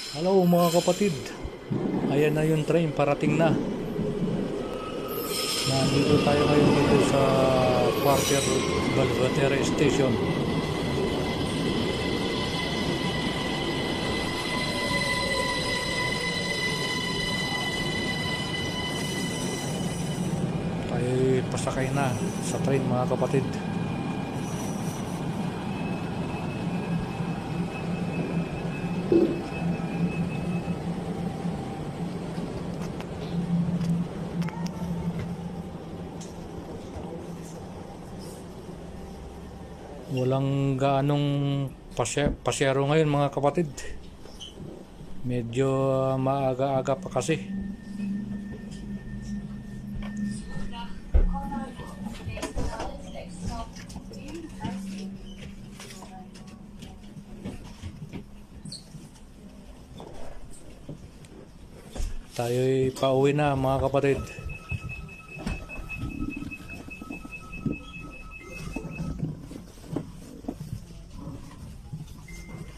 Hello mga kapatid. Ayan na yung train, parating na. Nandito tayo ngayon dito sa Quarter Balvatera Station. Tayo pasakay na sa train mga kapatid. Walang gaanong pasyero ngayon mga kapatid. Medyo maaga-aga pa kasi. Tayo'y pauwi na mga kapatid.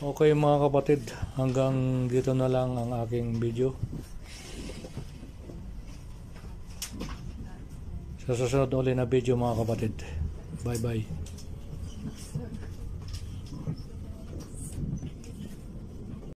Okay mga kapatid, hanggang dito na lang ang aking video. Sa susunod ulit na video mga kapatid. Bye bye.